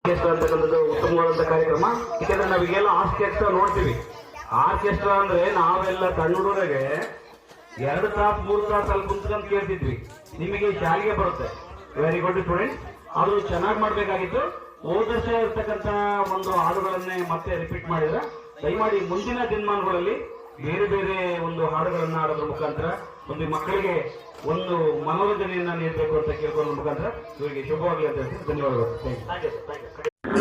Orchestra ಅಂತಕ್ಕಂಥದ್ದು ಉತ್ತಮವಾದಂಥ ಕಾರ್ಯಕ್ರಮ. ಯಾಕೆಂದ್ರೆ ನಾವೀಗೆಲ್ಲ ಆರ್ಕೆಸ್ಟ್ರಾ ನೋಡ್ತೀವಿ. ಆರ್ಕೆಸ್ಟ್ರಾ ಅಂದ್ರೆ ನಾವೆಲ್ಲ ಸಣ್ಣ ಹುಡುಗರಿಗೆ 2 ತಾಸು 3 ತಾಸು ಅಲ್ಲಿ ಕುಂತ್ಕೊಂಡು ಕೇಳ್ತಿದ್ವಿ. ನಿಮಗೆ ಶಾಲೆಗೆ ಬರುತ್ತೆ. Very good student. ಅದು ಚೆನ್ನಾಗಿ ಮಾಡ್ಬೇಕಾಗಿತ್ತು. ಹೋದ ವರ್ಷ ಇರ್ತಕ್ಕಂಥ ಒಂದು ಹಾಡುಗಳನ್ನೇ ಮತ್ತೆ ರಿಪೀಟ್ ಮಾಡಿದ್ರೆ ದಯಮಾಡಿ ಮುಂದಿನ ದಿನಮಾನಗಳಲ್ಲಿ ಬೇರೆ ಬೇರೆ ಒಂದು ಹಾಡುಗಳನ್ನ ಹಾಡೋದ್ರ ಮುಖಾಂತರ ಒಂದು ಮಕ್ಕಳಿಗೆ ಒಂದು ಮನೋರಂಜನೆಯನ್ನ ನೀಡಬೇಕು ಅಂತ ಕೇಳ್ಕೊಳ್ಳೋ ಮುಖಾಂತರ ಇವರಿಗೆ ಶುಭವಾಗಲಿ ಅಂತ ಹೇಳಿ ಧನ್ಯವಾದಗಳು.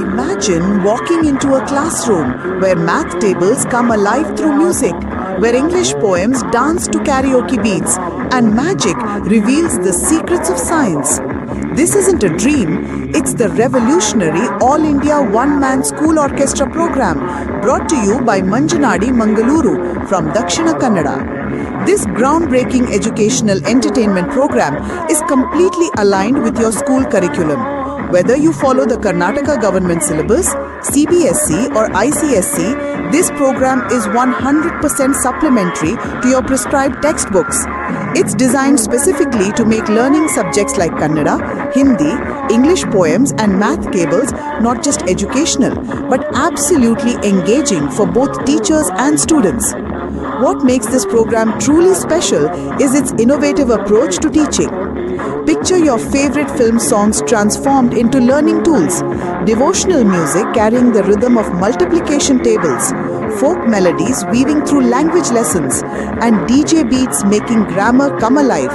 Imagine walking into a classroom where math tables come alive through music, where English poems dance to karaoke beats, and magic reveals the secrets of science. This isn't a dream, it's the revolutionary All India One-Man School Orchestra program brought to you by Manjanadi Mangaluru from Dakshina Kannada. This groundbreaking educational entertainment program is completely aligned with your school curriculum. Whether you follow the Karnataka government syllabus, CBSE or ICSE, this program is 100% supplementary to your prescribed textbooks. It's designed specifically to make learning subjects like Kannada, Hindi, English poems and math cables not just educational, but absolutely engaging for both teachers and students. What makes this program truly special is its innovative approach to teaching. Picture your favorite film songs transformed into learning tools, devotional music carrying the rhythm of multiplication tables, folk melodies weaving through language lessons, and DJ beats making grammar come alive.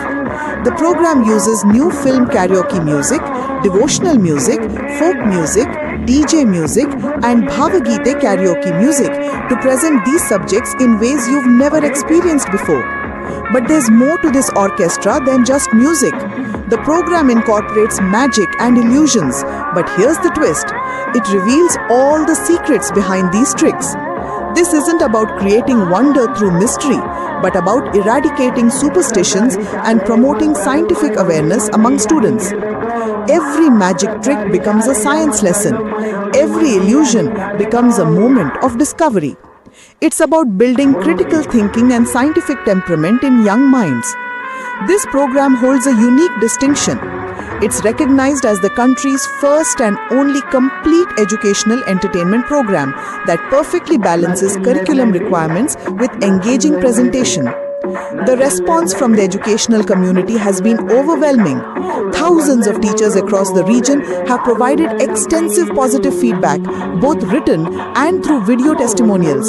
The program uses new film karaoke music, devotional music, folk music, DJ music, and Bhavagite karaoke music to present these subjects in ways you've never experienced before. But there's more to this orchestra than just music. The program incorporates magic and illusions, but here's the twist. It reveals all the secrets behind these tricks. This isn't about creating wonder through mystery, but about eradicating superstitions and promoting scientific awareness among students. Every magic trick becomes a science lesson. Every illusion becomes a moment of discovery. It's about building critical thinking and scientific temperament in young minds. This program holds a unique distinction. It's recognized as the country's first and only complete educational entertainment program that perfectly balances curriculum requirements with engaging presentation. The response from the educational community has been overwhelming. Thousands of teachers across the region have provided extensive positive feedback, both written and through video testimonials.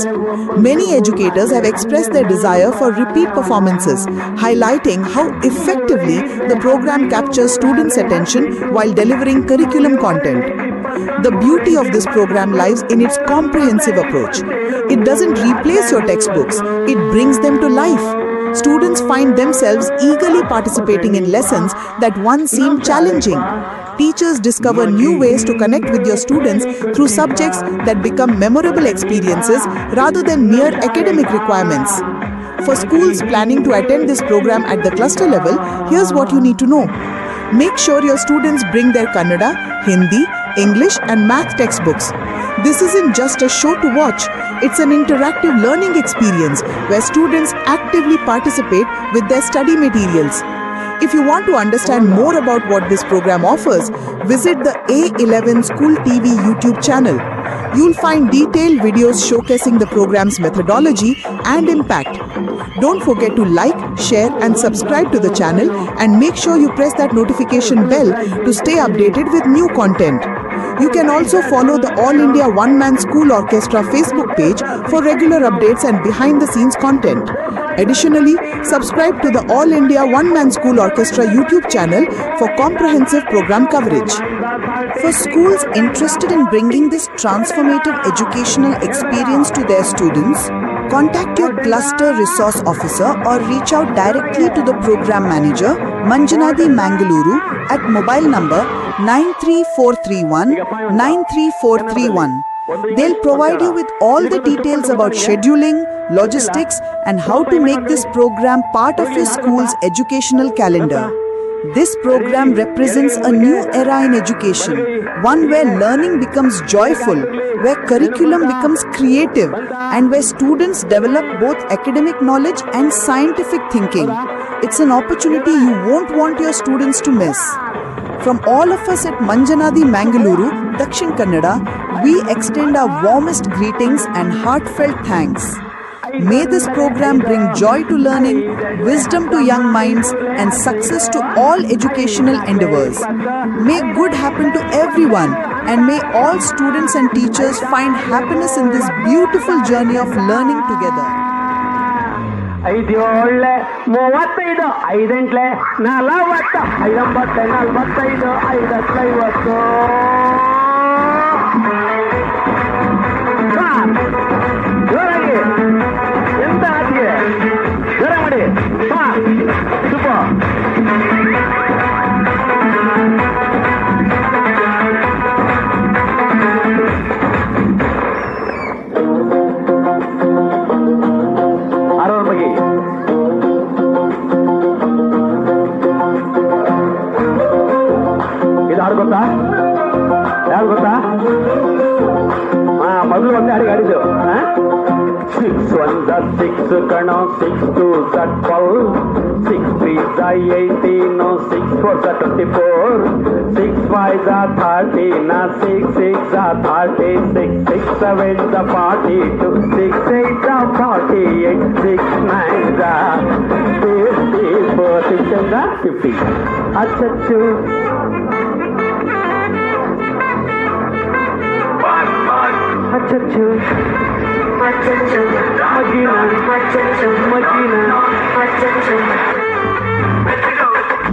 Many educators have expressed their desire for repeat performances, highlighting how effectively the program captures students' attention while delivering curriculum content. The beauty of this program lies in its comprehensive approach. It doesn't replace your textbooks, it brings them to life. Students find themselves eagerly participating in lessons that once seemed challenging. Teachers discover new ways to connect with your students through subjects that become memorable experiences rather than mere academic requirements. For schools planning to attend this program at the cluster level, here's what you need to know. Make sure your students bring their Kannada, Hindi, English and math textbooks. This isn't just a show to watch, it's an interactive learning experience where students actively participate with their study materials. If you want to understand more about what this program offers, visit the A11 School TV YouTube channel. You'll find detailed videos showcasing the program's methodology and impact. Don't forget to like, share and subscribe to the channel and make sure you press that notification bell to stay updated with new content. You can also follow the All India One-Man School Orchestra Facebook page for regular updates and behind-the-scenes content. Additionally, subscribe to the All India One-Man School Orchestra YouTube channel for comprehensive program coverage. For schools interested in bringing this transformative educational experience to their students, contact your cluster resource officer or reach out directly to the program manager, Manjanadi Mangaluru, at mobile number 93431-93431. They'll provide you with all the details about scheduling, logistics, and how to make this program part of your school's educational calendar. This program represents a new era in education, one where learning becomes joyful, where curriculum becomes creative, and where students develop both academic knowledge and scientific thinking. It's an opportunity you won't want your students to miss. From all of us at Manjanadi Mangaluru, Dakshin Kannada, we extend our warmest greetings and heartfelt thanks. May this program bring joy to learning, wisdom to young minds, and success to all educational endeavors. May good happen to everyone, and may all students and teachers find happiness in this beautiful journey of learning together. 5 ಏಳೆ 35 5 ಎಂಟ್ಲೆ 40 5 9 45 5 50 ಜೋರಾಗಿ ಎಂತ ಹಾಗೆ ಜೋರ ಮಾಡಿ super. ಗೊತ್ತಾ ಯಾರು ಗೊತ್ತಾ? ಮೊದಲು ಒಂದೇ ಅಡಿಗೆ ಆಡಿದ್ದು 6 1 6 ಕಣೋ 6 2 12 6 3 18 6 4 24 6 5 30 6 6 36 6 7 42 6 8 48 6 9 54 50 ಅಚ್ಚಚ್ಚು ಅಚ್ಚಚ್ಚು ಮಗಿನ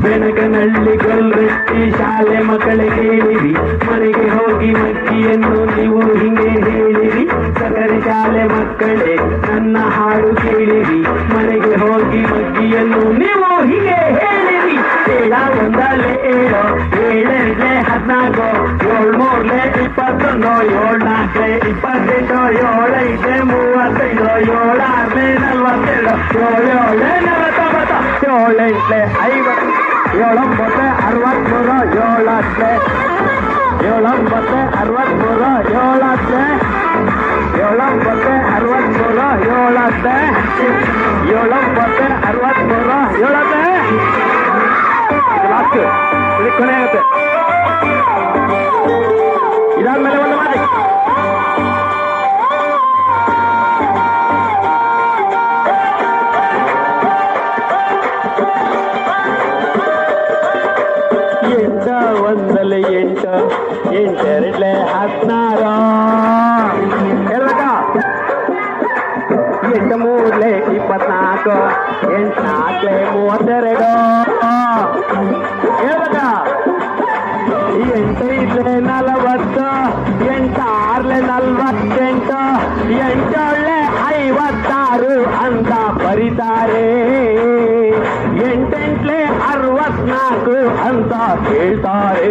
ಬೆನಗನಹಳ್ಳಿ ಗೊಲ್ರಟ್ಟಿ ಶಾಲೆ ಮಕ್ಕಳಿಗೆ ಹೇಳಿರಿ, ಮನೆಗೆ ಹೋಗಿ ಮಗ್ಗಿಯನ್ನು ನೀವು ಹಿಂಗೆ ಹೇಳಿರಿ. ಸಕರೆ ಶಾಲೆ ಮಕ್ಕಳೇ ನನ್ನ ಹಾಡು ಕೇಳಿರಿ, ಮನೆಗೆ ಹೋಗಿ ಮಗ್ಗಿಯನ್ನು ನೀವು ಹಿಂಗೆ ಹೇಳಿರಿ. 7 1 7 7 14 7 3 21 7 4 28 7 5 35 7 6 42 7 7 49 7 8 50 7 9 63 7 7 9 63 7 7 9 63 7 ಲಾಸ್ಟ್ ಇದು ಕೊನೆ ಆಗುತ್ತೆ. ಇದಾದ್ಮೇಲೆ ಒಂದು ಮಾಡಿ ಎಂಟ ಒಂದಲೆ 8 8 2 16 ಹೇಳ್ಬೇಕ 8 3 24 8 4 32 ಹೇಳ್ಬೇಕ 8 5 40 8 6 48 8 56 ಅಂತ ಬರೀತಾರೆ. 8 64 ಅಂತ ಹೇಳ್ತಾರೆ.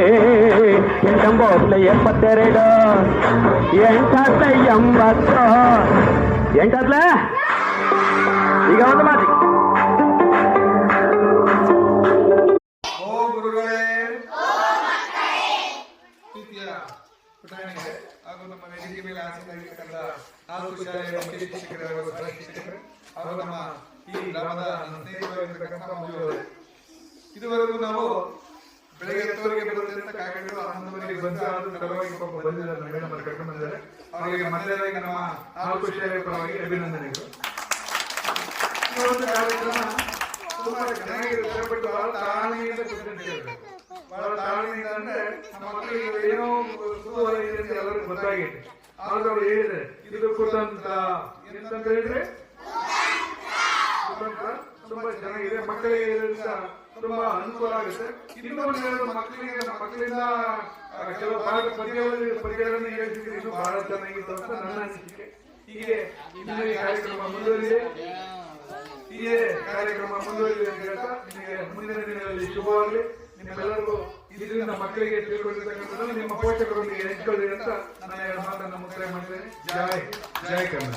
8 9 72 8 80 8 ಈಗ ಒಂದು ಮಾತಿ ಪುಟಾಣಿಗೆ ಹಾಗೂ ನಮ್ಮ ವೇದಿಕೆ ಮೇಲೆ ಆಸಕ್ತರಾಗಿರ್ತಕ್ಕಂಥ 4 ಶಾಲೆಗಳ ಮುಖ್ಯ ಶಿಕ್ಷಕರು ಹಾಗೂ ಸಹ ಶಿಕ್ಷಕರು ಹಾಗೂ ನಮ್ಮ ಈ ಗ್ರಾಮದ ಸ್ನೇಹಿತರಾಗಿರ್ತಕ್ಕಂಥ ಮಕ್ಕಳು, ಇದುವರೆಗೂ ನಾವು ಬೆಳಗ್ಗೆ 10 ಬರುತ್ತೆ ಅಂತ ಕಾಯ್ಕೊಂಡು 11 ಬಂದ ತಡವಾಗಿ ಬಂದಿದ್ದಾರೆ. ಮೇಡಮ್ ಅವರು ಕರ್ಕೊಂಡು ಬಂದಿದ್ದಾರೆ. ಅವರಿಗೆ ಮೊದಲನೇದಾಗಿ ನಮ್ಮ 4 ಶಾಲೆಗಳ ಪರವಾಗಿ ಅಭಿನಂದನೆಗಳು. ಈ ಒಂದು ಕಾರ್ಯಕ್ರಮ ತುಂಬಾ ಚೆನ್ನಾಗಿರುತ್ತೆ, ಬಟ್ ಬಹಳ ತಾಳ್ಮೆಯಿಂದ ಕೂತ್ಕೊಂಡಿರ್ಬೇಕು. ಬಹಳ ತಾಳ್ಮೆಯಿಂದ ಅಂದ್ರೆ ನಮ್ಮ ಮಕ್ಕಳಿಗೆ ಏನೋ ಕುತೂಹಲ ಇದೆ ಅಂತ ಎಲ್ಲರಿಗೂ ಗೊತ್ತಾಗಿದೆ. ಆದ್ರೆ ಅವ್ರು ಹೇಳಿದ್ರೆ ಇದು ಕುತಂತ್ರ ಎಂತಂತ ಹೇಳಿದ್ರೆ ಕುತಂತ್ರ ತುಂಬಾ ಚೆನ್ನಾಗಿದೆ, ಮಕ್ಕಳಿಗೆ ಇದರಿಂದ ತುಂಬಾ ಅನುಕೂಲ ಆಗುತ್ತೆ. ಇನ್ನೊಂದು ಹೇಳೋದು ಮಕ್ಕಳಿಗೆ ನಮ್ಮ ಮಕ್ಕಳಿಂದ ಕೆಲವು ಪದ್ಯಗಳನ್ನು ಹೇಳ್ತಿದ್ರೆ ಇದು ಬಹಳ ಚೆನ್ನಾಗಿತ್ತು ಅಂತ ನನ್ನ ಅನಿಸಿಕೆ. ಹೀಗೆ ಇನ್ನು ಈ ಕಾರ್ಯಕ್ರಮ ಮುಂದುವರಿದೆ, ಹೀಗೆ ಕಾರ್ಯಕ್ರಮ ಮುಂದುವರಿದೆ ಅಂತ ಹೇಳ್ತಾ ನಿಮಗೆ ಮುಂದಿನ ದಿನಗಳಲ್ಲಿ ಶುಭವಾಗಲಿ. ನಿಮ್ಮೆಲ್ಲರಿಗೂ ಇದರಿಂದ ಮಕ್ಕಳಿಗೆ ತಿಳ್ಕೊಂಡಿರ್ತಕ್ಕಂಥದ್ದು ನಿಮ್ಮ ಪೋಷಕರೊಂದಿಗೆ ಹಂಚಿಕೊಳ್ಳಿ ಅಂತ ನನ್ನ ಮಾತನ್ನು ಮುಕ್ತಾಯ ಮಾಡಿದ್ದೇನೆ. ಜೈ ಕನ್ನಡ.